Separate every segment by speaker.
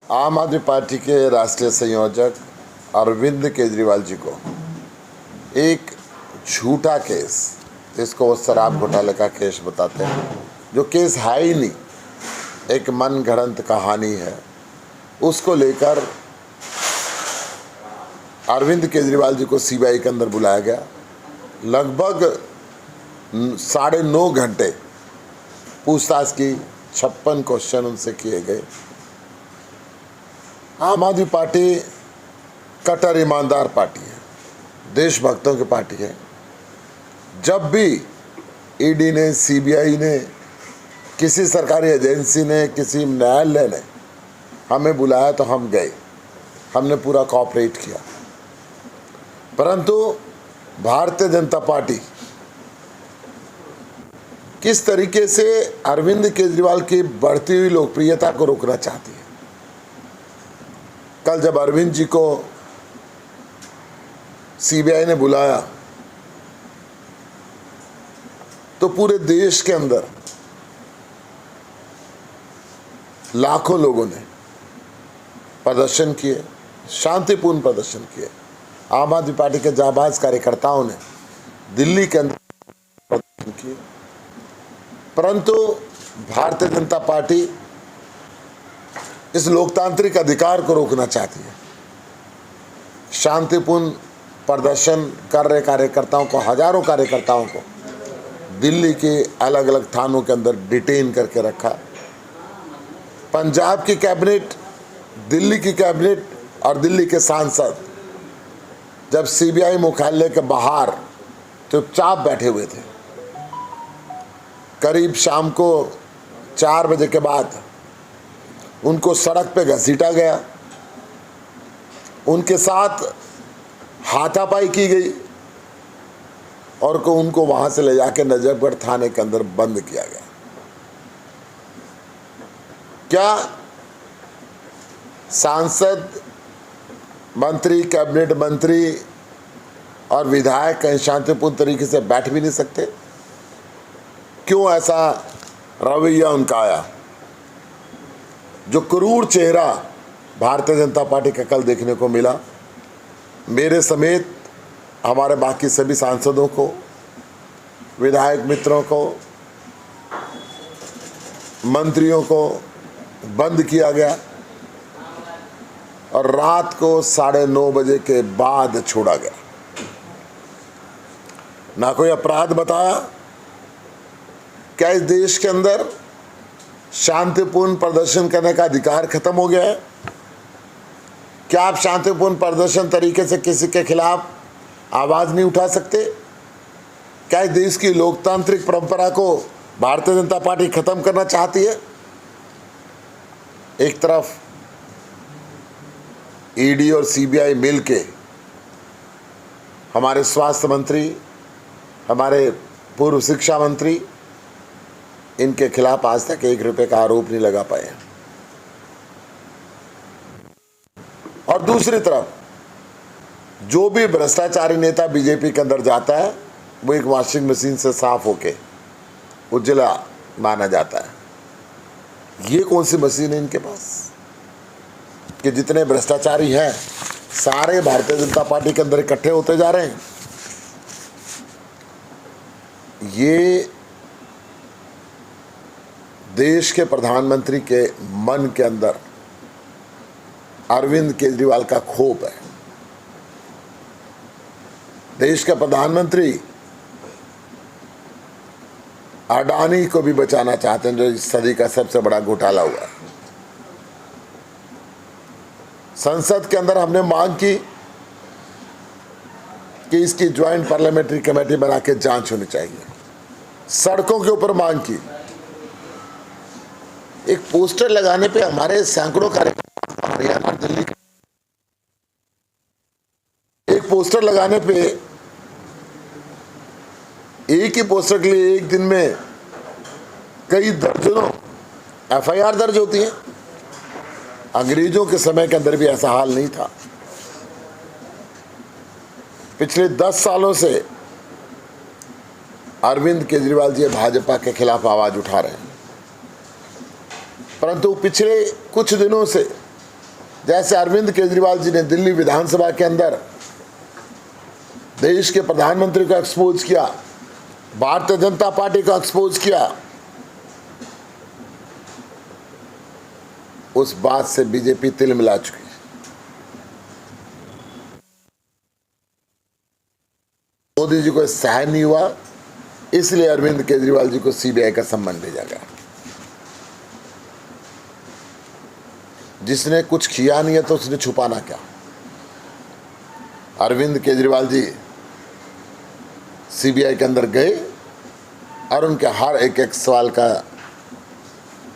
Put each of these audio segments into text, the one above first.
Speaker 1: आम आदमी पार्टी के राष्ट्रीय संयोजक अरविंद केजरीवाल जी को एक झूठा केस, जिसको वो शराब घोटाले का केस बताते हैं, जो केस है ही नहीं, एक मन गढ़ंत कहानी है, उसको लेकर अरविंद केजरीवाल जी को सीबीआई के अंदर बुलाया गया। लगभग 9.5 घंटे पूछताछ की, 56 क्वेश्चन उनसे किए गए। आम आदमी पार्टी कट्टर ईमानदार पार्टी है, देशभक्तों की पार्टी है। जब भी ईडी ने, सीबीआई ने, किसी सरकारी एजेंसी ने, किसी न्यायालय ने हमें बुलाया तो हम गए, हमने पूरा कोऑपरेट किया। परंतु भारतीय जनता पार्टी किस तरीके से अरविंद केजरीवाल की बढ़ती हुई लोकप्रियता को रोकना चाहती है। कल जब अरविंद जी को सीबीआई ने बुलाया तो पूरे देश के अंदर लाखों लोगों ने प्रदर्शन किए, शांतिपूर्ण प्रदर्शन किए। आम आदमी पार्टी के जाबाज कार्यकर्ताओं ने दिल्ली के अंदर प्रदर्शन किए, परंतु भारतीय जनता पार्टी इस लोकतांत्रिक अधिकार को रोकना चाहती है। शांतिपूर्ण प्रदर्शन कर रहे कार्यकर्ताओं को, हजारों कार्यकर्ताओं को दिल्ली के अलग अलग थानों के अंदर डिटेन करके रखा। पंजाब की कैबिनेट, दिल्ली की कैबिनेट और दिल्ली के सांसद जब सीबीआई मुख्यालय के बाहर चुपचाप बैठे हुए थे, करीब शाम को 4 बजे के बाद उनको सड़क पे घसीटा गया, उनके साथ हाथापाई की गई और उनको वहां से ले जाके नजफगढ़ थाने के अंदर बंद किया गया। क्या सांसद, मंत्री, कैबिनेट मंत्री और विधायक कहीं शांतिपूर्ण तरीके से बैठ भी नहीं सकते? क्यों ऐसा रवैया उनका आया? जो क्रूर चेहरा भारतीय जनता पार्टी का कल देखने को मिला, मेरे समेत हमारे बाकी सभी सांसदों को, विधायक मित्रों को, मंत्रियों को बंद किया गया और रात को 9:30 बजे के बाद छोड़ा गया। ना कोई अपराध बताया। क्या इस देश के अंदर शांतिपूर्ण प्रदर्शन करने का अधिकार खत्म हो गया है? क्या आप शांतिपूर्ण प्रदर्शन तरीके से किसी के खिलाफ आवाज नहीं उठा सकते? क्या इस देश की लोकतांत्रिक परंपरा को भारतीय जनता पार्टी खत्म करना चाहती है? एक तरफ ईडी और सीबीआई मिलके हमारे स्वास्थ्य मंत्री, हमारे पूर्व शिक्षा मंत्री, इनके खिलाफ आज तक 1 रुपए का आरोप नहीं लगा पाए। और दूसरी तरफ जो भी भ्रष्टाचारी नेता बीजेपी के अंदर जाता है, वो एक वॉशिंग मशीन से साफ होके उज्ज्वला माना जाता है। ये कौन सी मशीन है इनके पास कि जितने भ्रष्टाचारी हैं सारे भारतीय जनता पार्टी के अंदर इकट्ठे होते जा रहे हैं? ये देश के प्रधानमंत्री के मन के अंदर अरविंद केजरीवाल का खोप है। देश के प्रधानमंत्री अडानी को भी बचाना चाहते हैं, जो इस सदी का सबसे बड़ा घोटाला हुआ है। संसद के अंदर हमने मांग की कि इसकी ज्वाइंट पार्लियामेंट्री कमेटी बना के जांच होनी चाहिए। सड़कों के ऊपर मांग की। एक पोस्टर लगाने पे हमारे सैकड़ों कार्यकर्ता हरियाणा, दिल्ली, एक पोस्टर लगाने पे, एक ही पोस्टर के लिए एक दिन में कई दर्जनों एफआईआर दर्ज होती है। अंग्रेजों के समय के अंदर भी ऐसा हाल नहीं था। पिछले 10 सालों से अरविंद केजरीवाल जी भाजपा के खिलाफ आवाज उठा रहे हैं, परंतु पिछले कुछ दिनों से जैसे अरविंद केजरीवाल जी ने दिल्ली विधानसभा के अंदर देश के प्रधानमंत्री को एक्सपोज किया, भारतीय जनता पार्टी को एक्सपोज किया, उस बात से बीजेपी तिल मिला चुकी है। मोदी जी को सहन नहीं हुआ, इसलिए अरविंद केजरीवाल जी को सीबीआई का सम्मन भेजा गया। जिसने कुछ किया नहीं है तो उसने छुपाना क्या। अरविंद केजरीवाल जी सीबीआई के अंदर गए और उनके हर एक एक सवाल का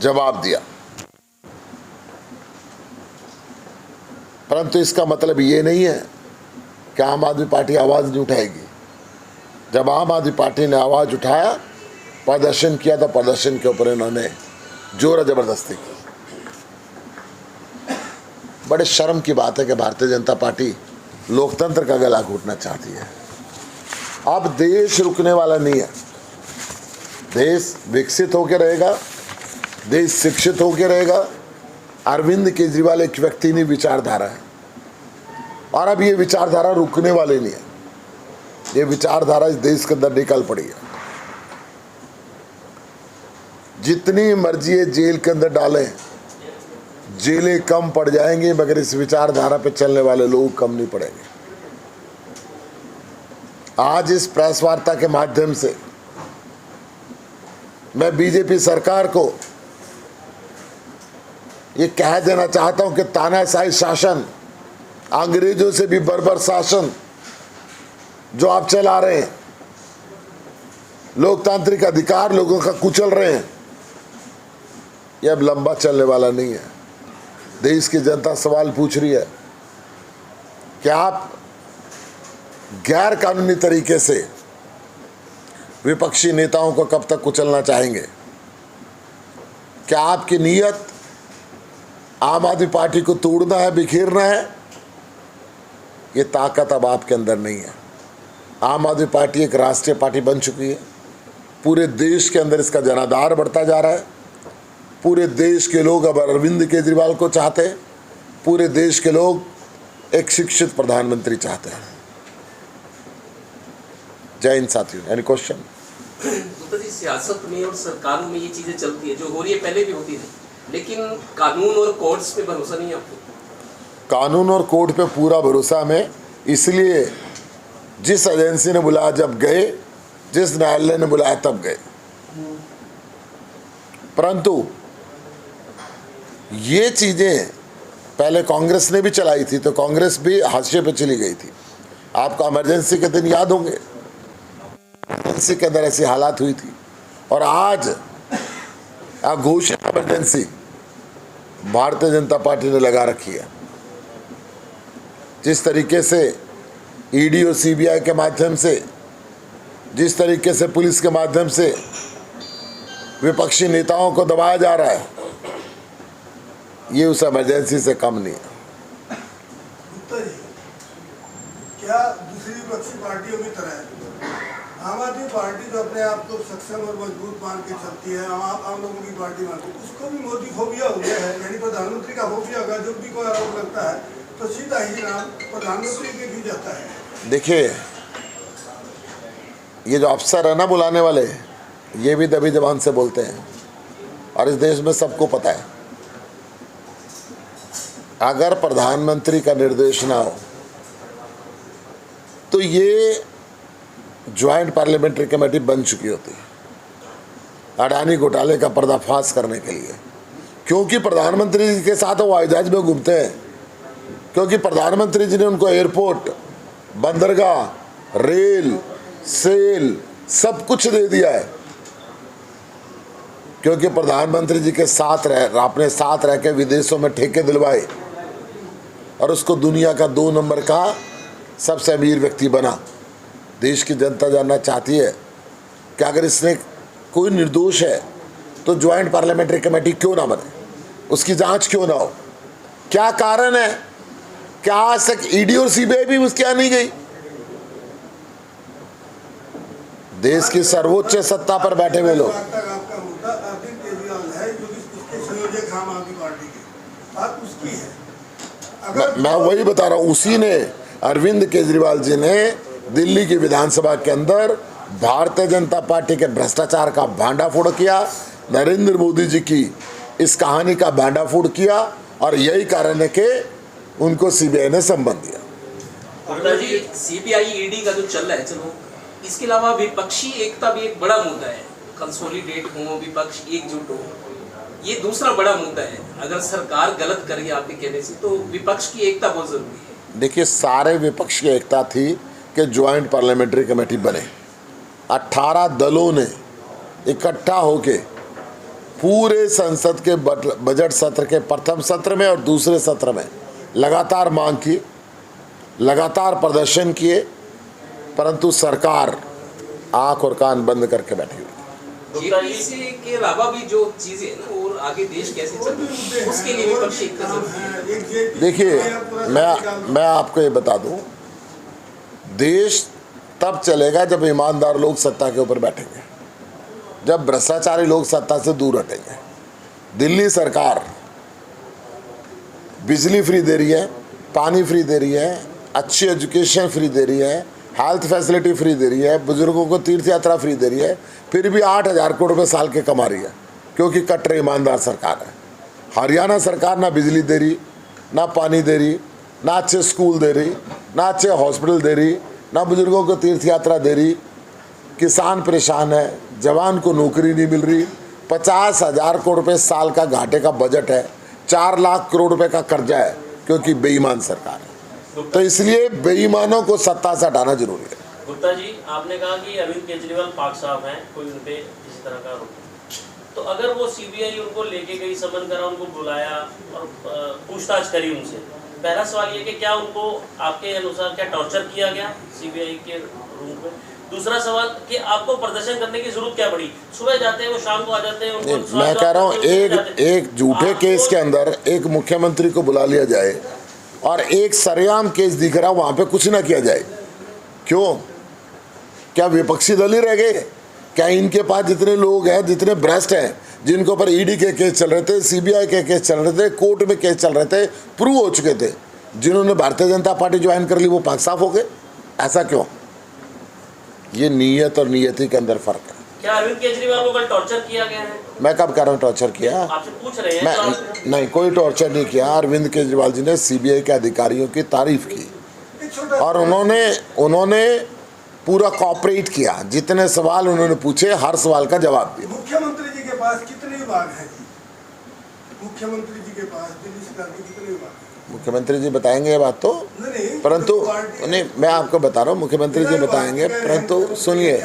Speaker 1: जवाब दिया, परंतु इसका मतलब ये नहीं है कि आम आदमी पार्टी आवाज नहीं उठाएगी। जब आम आदमी पार्टी ने आवाज उठाया, प्रदर्शन किया, तो प्रदर्शन के ऊपर इन्होंने जोर जबरदस्ती की। बड़े शर्म की बात है कि भारतीय जनता पार्टी लोकतंत्र का गला घोटना चाहती है। अब देश रुकने वाला नहीं है, देश विकसित होकर रहेगा, देश शिक्षित होकर रहेगा। अरविंद केजरीवाल एक व्यक्ति नहीं, विचारधारा है, और अब ये विचारधारा रुकने वाली नहीं है। ये विचारधारा इस देश के अंदर निकल पड़ी है। जितनी मर्जी है जेल के अंदर डालें, जेलें कम पड़ जाएंगी, मगर इस विचारधारा पे चलने वाले लोग कम नहीं पड़ेंगे। आज इस प्रेस वार्ता के माध्यम से मैं बीजेपी सरकार को ये कह देना चाहता हूं कि तानाशाही शासन, अंग्रेजों से भी बर्बर शासन जो आप चला रहे हैं, लोकतांत्रिक अधिकार लोगों का कुचल रहे हैं, यह अब लंबा चलने वाला नहीं है। देश की जनता सवाल पूछ रही है कि आप गैर कानूनी तरीके से विपक्षी नेताओं को कब तक कुचलना चाहेंगे? क्या आपकी नीयत आम आदमी पार्टी को तोड़ना है, बिखेरना है? ये ताकत अब आपके अंदर नहीं है। आम आदमी पार्टी एक राष्ट्रीय पार्टी बन चुकी है। पूरे देश के अंदर इसका जनाधार बढ़ता जा रहा है। पूरे देश के लोग अब अरविंद केजरीवाल को चाहते हैं। पूरे देश के लोग एक शिक्षित प्रधानमंत्री चाहते हैं। जय हिंद साथियों। Any question?
Speaker 2: गुप्ता जी, सियासत में और सरकारों में ये चीजें चलती है, जो हो रही है पहले भी होती थी, लेकिन कानून और कोर्ट्स पे भरोसा नहीं है आपको?
Speaker 1: कानून और कोर्ट पे पूरा भरोसा में, इसलिए जिस एजेंसी ने बुलाया जब गए, जिस न्यायालय ने बुलाया तब गए। परंतु ये चीजें पहले कांग्रेस ने भी चलाई थी, तो कांग्रेस भी हाशिए पे चली गई थी। आपको इमरजेंसी के दिन याद होंगे, इमरजेंसी के अंदर ऐसी हालात हुई थी। और आज घोषित इमरजेंसी भारतीय जनता पार्टी ने लगा रखी है। जिस तरीके से ईडी और सीबीआई के माध्यम से, जिस तरीके से पुलिस के माध्यम से विपक्षी नेताओं को दबाया जा रहा है, ये उस इमरजेंसी से कम नहीं है।
Speaker 3: क्या दूसरी विपक्षी पार्टियों की तरह आम आदमी पार्टी जो अपने आप को सक्षम और मजबूत मान के चलती है, आम लोगों की पार्टी मानती है, उसको भी मोदी फोबिया हो गया है, यानी प्रधानमंत्री का फोबिया होगा? जब भी कोई आरोप लगता है तो सीधा ही नाम प्रधानमंत्री के भी जाता है।
Speaker 1: देखिए, ये जो अफसर है ना बुलाने वाले, ये भी दबी जबान से बोलते हैं, और इस देश में सबको पता है अगर प्रधानमंत्री का निर्देश ना हो तो ये ज्वाइंट पार्लियामेंट्री कमेटी बन चुकी होती है अडानी घोटाले का पर्दाफाश करने के लिए। क्योंकि प्रधानमंत्री जी के साथ वो हवाईजहाज में घूमते हैं, क्योंकि प्रधानमंत्री जी ने उनको एयरपोर्ट, बंदरगाह, रेल, सेल सब कुछ दे दिया है। क्योंकि प्रधानमंत्री जी के साथ अपने साथ रह के विदेशों में ठेके दिलवाए और उसको दुनिया का 2 नंबर का सबसे अमीर व्यक्ति बना। देश की जनता जानना चाहती है कि अगर इसने कोई निर्दोष है तो ज्वाइंट पार्लियामेंट्री कमेटी क्यों ना बने, उसकी जांच क्यों ना हो? क्या कारण है? क्या आज तक ईडी और सीबीआई भी उसके यहाँ नहीं गई? देश की सर्वोच्च सत्ता पर बैठे हुए लोग।
Speaker 3: आपका मुद्दा अरविंद केजरीवाल है, जो इसके संयोजक आम आदमी पार्टी के, बात उसकी है।
Speaker 1: मैं वही बता रहा हूँ, उसी ने अरविंद केजरीवाल जी ने दिल्ली की विधानसभा के अंदर भारतीय जनता पार्टी के भ्रष्टाचार का भांडाफोड़ किया, नरेंद्र मोदी जी की इस कहानी का भांडाफोड़ किया, और यही कारण है कि उनको सीबीआई ने संबंध दिया।
Speaker 2: गुप्ता जी, सीबीआई ईडी का जो चल रहा है, चलो इसके अलावा विपक्षी एकता भी एक बड़ा मुद्दा है। कंसोलिडेट हो, विपक्ष एकजुट हो, ये दूसरा बड़ा मुद्दा है। अगर सरकार गलत कर रही है आपके कहने से, तो विपक्ष की एकता बहुत जरूरी है।
Speaker 1: देखिए, सारे विपक्ष की एकता थी कि ज्वाइंट पार्लियामेंट्री कमेटी बने। 18 दलों ने इकट्ठा होके पूरे संसद के बजट सत्र के प्रथम सत्र में और दूसरे सत्र में लगातार मांग की, लगातार प्रदर्शन किए, परंतु सरकार आंख और कान बंद करके बैठी हुई।
Speaker 2: जेपीसी के अलावा भी जो चीजें हैं ना, और आगे देश कैसे चले, उसके लिए विपक्षी एकता जरूरी है।
Speaker 1: देखिए, मैं आपको ये बता दूं, देश तब चलेगा जब ईमानदार लोग सत्ता के ऊपर बैठेंगे, जब भ्रष्टाचारी लोग सत्ता से दूर हटेंगे। दिल्ली सरकार बिजली फ्री दे रही है, पानी फ्री दे रही है, अच्छी एजुकेशन फ्री दे रही है, हेल्थ फैसिलिटी फ्री दे रही है, बुजुर्गों को तीर्थ यात्रा फ्री दे रही है, फिर भी 8,000 करोड़ रुपये साल के कमा रही है, क्योंकि कट्टर ईमानदार सरकार है। हरियाणा सरकार ना बिजली दे रही, ना पानी दे रही, ना अच्छे स्कूल दे रही, ना अच्छे हॉस्पिटल दे रही, ना बुजुर्गों को तीर्थ यात्रा दे रही। किसान परेशान है, जवान को नौकरी नहीं मिल रही, 50,000 करोड़ रुपये साल का घाटे का बजट है, 4 लाख करोड़ रुपये का कर्जा है, क्योंकि बेईमान सरकार है। तो इसलिए बेईमानों को सत्ता से हटाना जरूरी है।
Speaker 4: गुप्ता जी, आपने कहा कि अरविंद केजरीवाल पाक साहब हैं, कोई उन पे किसी तरह का आरोप, तो अगर वो सीबीआई उनको लेके गई, समन करा, उनको बुलाया और पूछताछ करी उनसे, पहला सवाल ये कि क्या उनको आपके अनुसार क्या टॉर्चर किया गया सीबीआई के रूम में? दूसरा सवाल कि आपको प्रदर्शन करने की जरूरत क्या पड़ी? सुबह जाते हैं, वो शाम को आ जाते हैं, उनको
Speaker 1: मैं कह रहा हूँ, एक झूठे केस के अंदर एक मुख्यमंत्री को बुला लिया जाए और एक सरेआम केस दिख रहा, वहां पे कुछ ना किया जाए, क्यों? क्या विपक्षी दल ही रह गए? क्या इनके पास जितने लोग हैं, जितने भ्रष्ट हैं, जिनके ऊपर ईडी के केस चल रहे थे, सीबीआई के केस चल रहे थे, कोर्ट में केस चल रहे थे, प्रूव हो चुके थे, जिन्होंने भारतीय जनता पार्टी ज्वाइन कर ली वो पाक साफ हो गए? ऐसा क्यों? ये नीयत और नियति के अंदर फर्क है।
Speaker 4: क्या अरविंद केजरीवाल को कल टॉर्चर किया गया है?
Speaker 1: मैं कब कह रहा हूँ टॉर्चर किया?
Speaker 4: आपसे पूछ रहे हैं।
Speaker 1: मैं नहीं, कोई टॉर्चर नहीं किया। अरविंद केजरीवाल जी ने सीबीआई के अधिकारियों की तारीफ की और उन्होंने पूरा कोऑपरेट किया। जितने सवाल उन्होंने पूछे, हर सवाल का जवाब दिया।
Speaker 3: मुख्यमंत्री जी के पास कितने विभाग हैं जी? मुख्यमंत्री जी के पास दिल्ली सरकार के कितने विभाग हैं?
Speaker 1: मुख्यमंत्री जी बताएंगे ये बात तो,
Speaker 3: नहीं,
Speaker 1: परंतु नहीं, मैं आपको बता रहा हूँ, मुख्यमंत्री जी बताएंगे, परंतु सुनिए,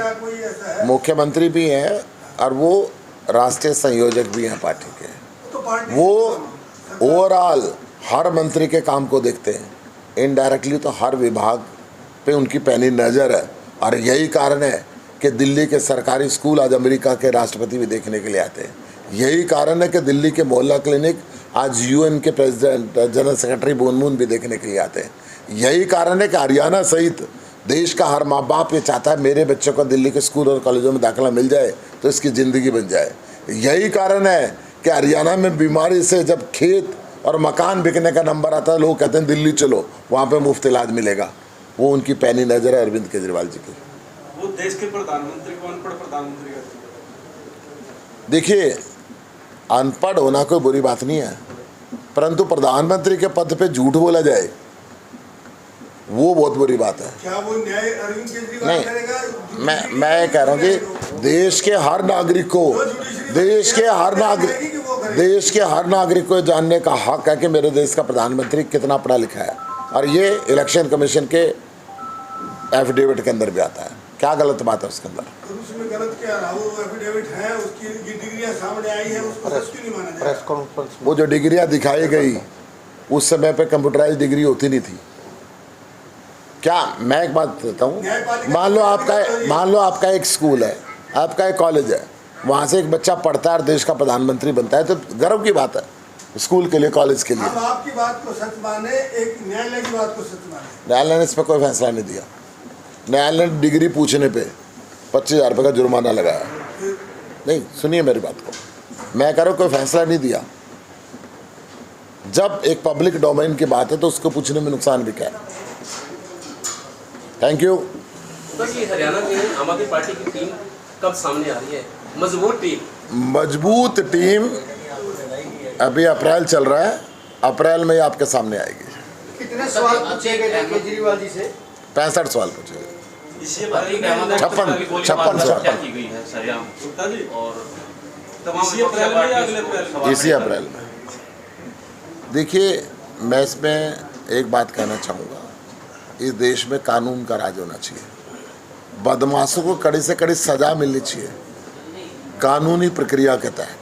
Speaker 1: मुख्यमंत्री भी हैं और वो राष्ट्रीय संयोजक भी हैं पार्टी के। वो ओवरऑल हर मंत्री के काम को देखते हैं, इनडायरेक्टली तो हर विभाग पे उनकी पैनी नज़र है। और यही कारण है कि दिल्ली के सरकारी स्कूल आज अमेरिका के राष्ट्रपति भी देखने के लिए आते हैं। यही कारण है कि दिल्ली के मोहल्ला क्लिनिक आज यूएन के president, general secretary moon moon भी देखने के लिए आते हैं। यही कारण है कि हरियाणा सहित देश का हर माँ बाप ये चाहता है मेरे बच्चों को दिल्ली के स्कूल और कॉलेजों में दाखिला मिल जाए तो इसकी ज़िंदगी बन जाए। यही कारण है कि हरियाणा में बीमारी से जब खेत और मकान बिकने का नंबर आता है, लोग कहते हैं दिल्ली चलो, वहाँ पर मुफ्त इलाज मिलेगा। वो उनकी पैनी नज़र है अरविंद केजरीवाल जी की।
Speaker 5: वो देश के प्रधानमंत्री को अनपढ़ प्रधानमंत्री कहते हैं।
Speaker 1: देखिए, अनपढ़ होना कोई बुरी बात नहीं है, परंतु प्रधानमंत्री के पद पे झूठ बोला जाए वो बहुत बुरी बात है।
Speaker 3: क्या वो न्याय अरविंद केजरीवाल करेगा?
Speaker 1: नहीं, मैं कह रहा हूँ कि देश के हर नागरिक को, देश के हर नागरिक को जानने का हक है कि मेरे देश का प्रधानमंत्री कितना पढ़ा लिखा है। और ये इलेक्शन कमीशन के एफिडेविट के अंदर भी आता है। क्या गलत बात है उसके अंदर?
Speaker 3: तो उसमें गलत क्या रहा? वो एफिडेविट है, उसकी डिग्रियां सामने आई है, उसको सच क्यों नहीं माना जाए?
Speaker 1: वो जो डिग्रियां दिखाई गई उस समय पे कंप्यूटराइज डिग्री होती नहीं थी क्या? मैं एक बात बताता हूँ, मान लो आपका एक स्कूल है, आपका एक कॉलेज है, वहाँ से एक बच्चा पढ़ता है और देश का प्रधानमंत्री बनता है, तो गर्व की बात है स्कूल के लिए, कॉलेज के लिए।
Speaker 3: अब आपकी बात को सच माने, एक न्यायालय की बात को सच माने।
Speaker 1: न्यायालय ने इस पर कोई फैसला नहीं दिया। न्यायालय ने डिग्री पूछने पे 25,000 रुपये का जुर्माना लगाया। नहीं, सुनिए मेरी बात को, मैं कह रहा हूँ कोई फैसला नहीं दिया। जब एक पब्लिक डोमेन की बात है तो उसको पूछने में नुकसान भी क्या है। Thank you.
Speaker 2: बस ये हरियाणा में आम आदमी पार्टी की टीम कब सामने आ रही है, मजबूत टीम?
Speaker 1: मजबूत टीम अभी अप्रैल चल रहा है, अप्रैल में ही आपके सामने आएगी।
Speaker 6: कितने सवाल पूछे गए थे केजरीवाल जी से?
Speaker 1: 65 सवाल पूछे।
Speaker 5: इसी अप्रैल में
Speaker 1: 56
Speaker 7: हत्या की गई है सरेआम
Speaker 5: गुप्ता जी,
Speaker 7: और
Speaker 5: इसी अप्रैल में या अगले अप्रैल में?
Speaker 1: इसी अप्रैल में। देखिए, मैं इसमें एक बात कहना चाहूँगा, इस देश में कानून का राज होना चाहिए, बदमाशों को कड़ी से कड़ी सजा मिलनी चाहिए कानूनी प्रक्रिया के तहत।